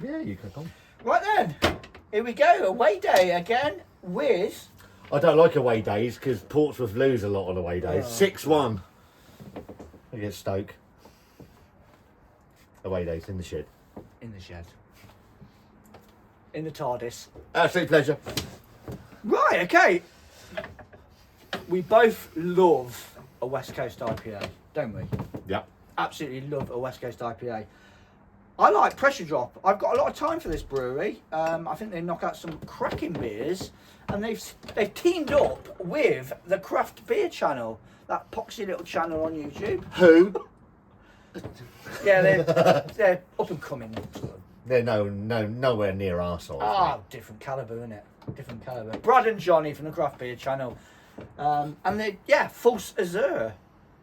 Yeah, you can come. Right then, here we go. Away day again with. I don't like away days because Portsmouth lose a lot on away days. 6-1 against Stoke. Away days in the shed. In the shed. In the TARDIS. Absolute pleasure. Right, okay. We both love a West Coast IPA, don't we? Yeah. Absolutely love a West Coast IPA. I like Pressure Drop. I've got a lot of time for this brewery. I think they knock out some cracking beers, and they've teamed up with the Craft Beer channel, that poxy little channel on YouTube. Who? Yeah, they're up and coming. Sort of. They're nowhere near our size. Ah, different calibre, isn't it? Different calibre. Brad and Johnny from the Craft Beer channel, and False Azure,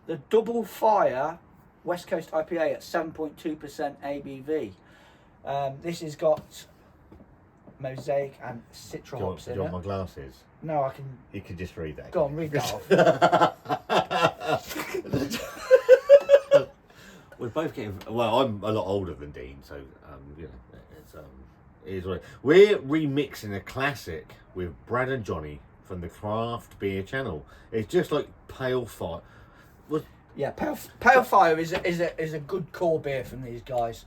the double fire West Coast IPA at 7.2% ABV. This has got mosaic and citra hops in Do you want it. my glasses? No, I can. You could just read that. Go on, read that off. We're both getting. Well, I'm a lot older than Dean, so you know, it is what it is. We're remixing a classic with Brad and Johnny from the Craft Beer channel. It's just like Pale Fire. Yeah, Pale Fire is a good core beer from these guys.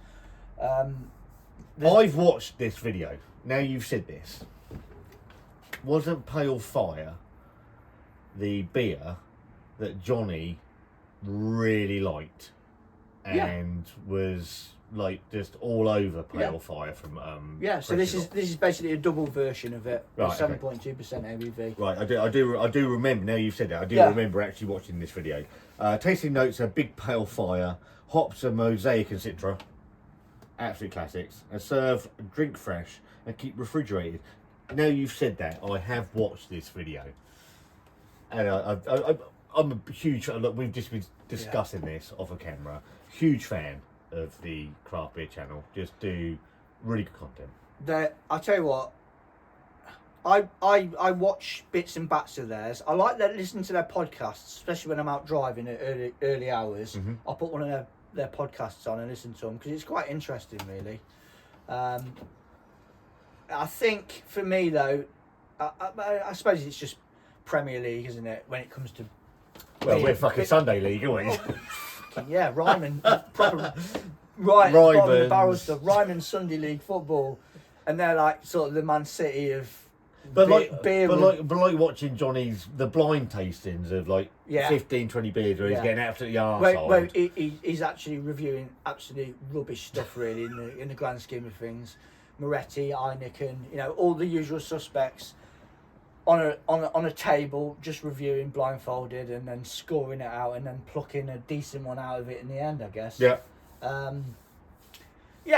I've watched this video. Now you've said this. Wasn't Pale Fire the beer that Johnny really liked and was like just all over Pale Fire from so this is basically a double version of it. Right, 7.2% ABV. Right, I do remember. Now you've said that, I do remember actually watching this video. Tasting notes are big Pale Fire, hops are mosaic and citra, absolute classics, and serve drink fresh and keep refrigerated. Now you've said that, I have watched this video, and I'm a huge. Look, we've just been discussing this off a camera. Huge fan of the Craft Beer channel. Just do really good content. I'll tell you what. I watch bits and bats of theirs. I like listening to their podcasts, especially when I'm out driving at early hours. Mm-hmm. I'll put one of their podcasts on and listen to them because it's quite interesting, really. I think for me though, I suppose it's just Premier League, isn't it? When it comes to we're fucking Sunday League, aren't we? Yeah, Ryman, proper bottom of the barrel stuff. Ryman Sunday League football, and they're like sort of the Man City of. But like watching Johnny's the blind tastings of like 15, 20 beers where he's getting absolutely arseholed. Well, he's actually reviewing absolutely rubbish stuff really in the grand scheme of things. Moretti, Heineken, all the usual suspects on a table, just reviewing blindfolded and then scoring it out and then plucking a decent one out of it in the end, I guess. Yeah.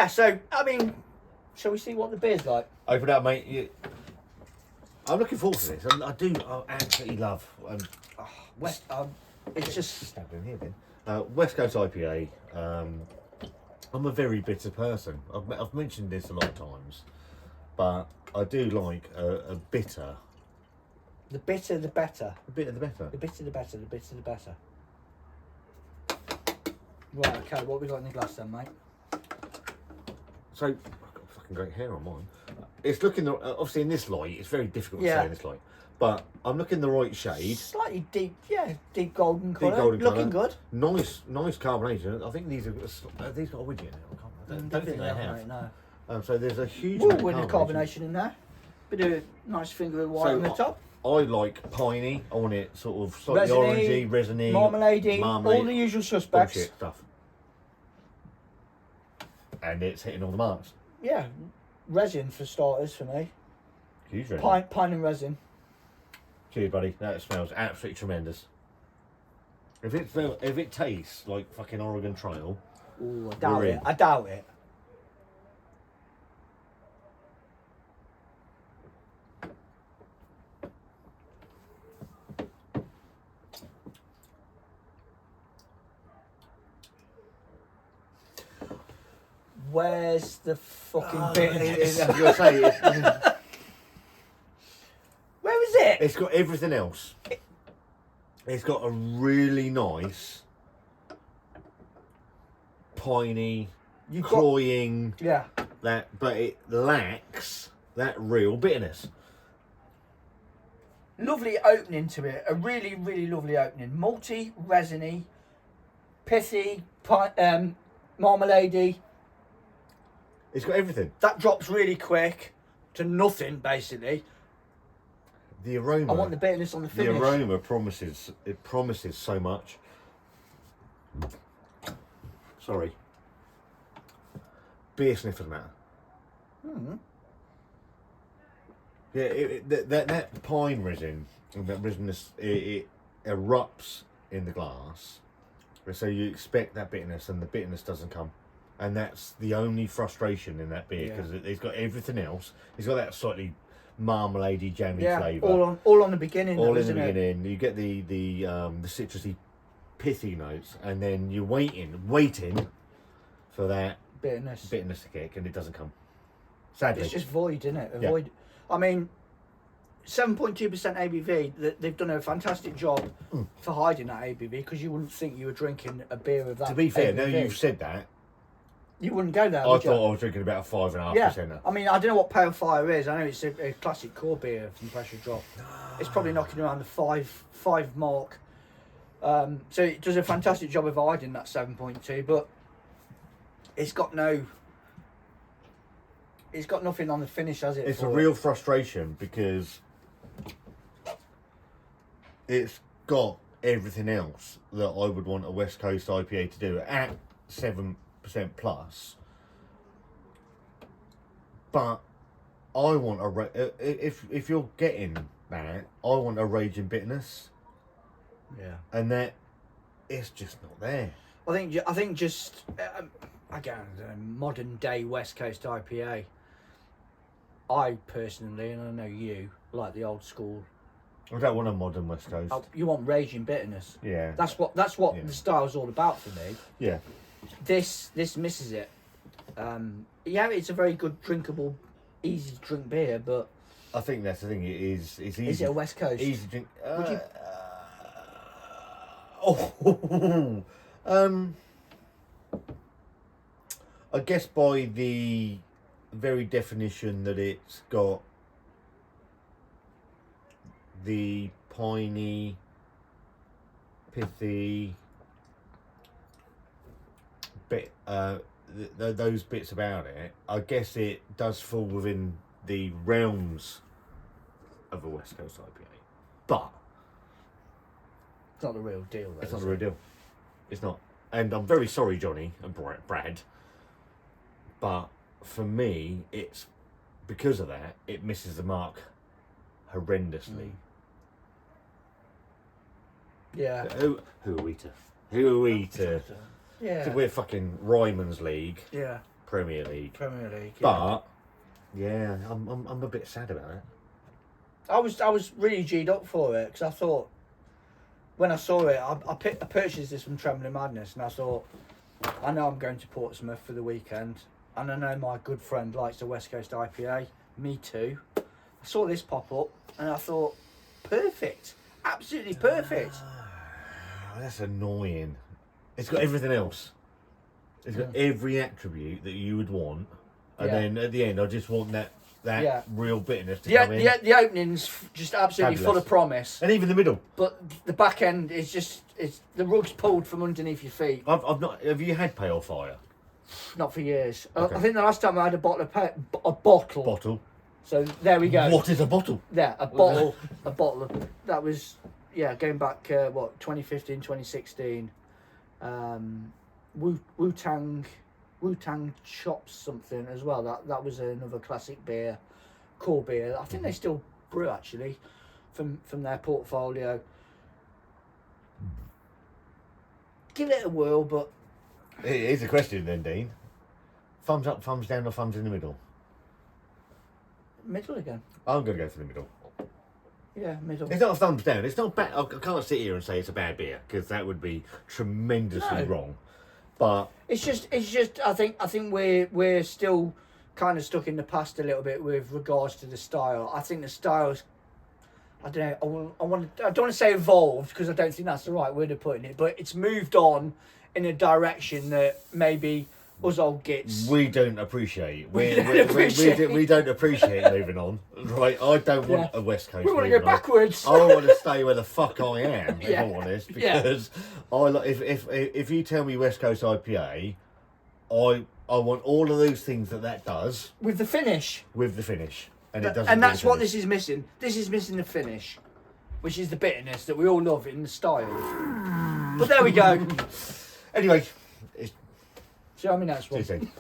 So I mean, shall we see what the beer's like? Open up, mate. I'm looking forward to this. I absolutely love. It's just stab in here, then. West Coast IPA. I'm a very bitter person. I've mentioned this a lot of times, but I do like a bitter. The bitter, the better. The bitter, the better. The bitter, the better. The bitter, the better. Right. Okay. What we got in the glass then, mate? So I've got fucking great hair on mine. It's looking obviously in this light. It's very difficult to say in this light, but I'm looking the right shade. Slightly deep golden colour. Looking good. Nice carbonation. I think these have these got a widget in it. I don't think they have. Mate, no. So there's a huge amount of carbonation in there. Bit of nice finger of white on the top. I like piney. I want it sort of slightly orangey, resiny, marmalade, all the usual suspects. Bullshit stuff. And it's hitting all the marks. Yeah, resin for starters for me. Huge resin. Pine and resin. Cheers, buddy. That smells absolutely tremendous. If it tastes like fucking Oregon Trail, ooh, I doubt it. Where's the fucking bit? I was gonna say, where is it? It's got everything else. It's got a really nice, piney, cloying, but it lacks that real bitterness. Lovely opening to it. A really, really lovely opening. Malty, resiny, pithy, marmaladey. It's got everything. That drops really quick to nothing, basically. The aroma. I want the bitterness on the finish. The aroma promises so much. Sorry. Beer sniffer matter. Yeah, that pine resin, that resinous, it erupts in the glass. So you expect that bitterness, and the bitterness doesn't come. And that's the only frustration in that beer, because it's got everything else. It's got that slightly marmaladey, jammy flavour. all on the beginning. All though, in the isn't beginning. You get the citrusy, pithy notes, and then you're waiting for that bitterness to kick, and it doesn't come. Sadly, it's just void, isn't it? Yeah. Void. I mean, 7.2% ABV. They've done a fantastic job for hiding that ABV, because you wouldn't think you were drinking a beer of that. To be fair, ABV. now you've said that, You wouldn't go there. I would you? thought I was drinking about a 5.5%. Yeah. I mean, I don't know what Pale Fire is. I know it's a classic core beer from Pressure Drop. It's probably knocking around the five mark. So it does a fantastic job of hiding that 7.2, but it's got nothing on the finish, has it? It's a real frustration, because it's got everything else that I would want a West Coast IPA to do at 7% plus. But I want if you're getting that, I want a raging bitterness. Yeah. And that it's just not there. I think just again, modern day West Coast IPA. I personally, and I know you, like the old school. I don't want a modern West Coast. You want raging bitterness. Yeah. That's what the style's all about for me. Yeah. This misses it. Yeah, it's a very good drinkable, easy to drink beer, but I think that's the thing. It's easy. Is it a West Coast? Easy to drink. Would you? I guess by the very definition that it's got the piney, pithy bit, those bits about it, I guess it does fall within the realms of a West Coast IPA, but It's not the real deal, though. it's not the real deal. It's not. And I'm very sorry, Johnny and Brad, but for me, it's because of that, it misses the mark horrendously. Yeah. Who are we to? Who are we to? Yeah. We're fucking Ryman's League, Yeah. Premier League. Premier League. Yeah. But yeah, I'm a bit sad about it. I was really G'd up for it, because I thought, when I saw it, I purchased this from Trembling Madness, and I thought, I know I'm going to Portsmouth for the weekend, and I know my good friend likes the West Coast IPA. Me too. I saw this pop up, and I thought, perfect, absolutely perfect. That's annoying. It's got everything else. It's got every attribute that you would want, and then at the end, I just want that real bitterness to come in. The opening's just absolutely Fabulous. full of promise, And even the middle. but the back end is just the rug's pulled from underneath your feet. I've not. Have you had Pale Fire? Not for years. Okay. I think the last time I had a bottle. Bottle. So there we go. What is a bottle? Yeah, a bottle. That was going back 2015, 2016. Wu-Tang Chops something as well. That was another classic beer, core beer. I think they still brew actually from their portfolio. Give it a whirl, but Here's a question then, Dean. Thumbs up, thumbs down, or thumbs in the middle? middle again. I'm going to go for the middle. Yeah, middle. It's not a thumbs down. It's not bad. I can't sit here and say it's a bad beer, because that would be tremendously wrong. But It's just. I think we're still kind of stuck in the past a little bit with regards to the style. I think the style's. I don't know. I don't want to say evolved, because I don't think that's the right word of putting it. But it's moved on in a direction that maybe us old gits. We don't appreciate. We don't appreciate. Moving on. Right, I don't want a West Coast. We want to go moving on. backwards. I want to stay where the fuck I am, Yeah. if I'm honest, because if you tell me West Coast IPA, I want all of those things that does With the finish. with the finish, and it doesn't. And that's do the what finish. this is missing. This is missing the finish, which is the bitterness that we all love in the style. But there we go. Anyway, it's See how I mean that's one. too soon.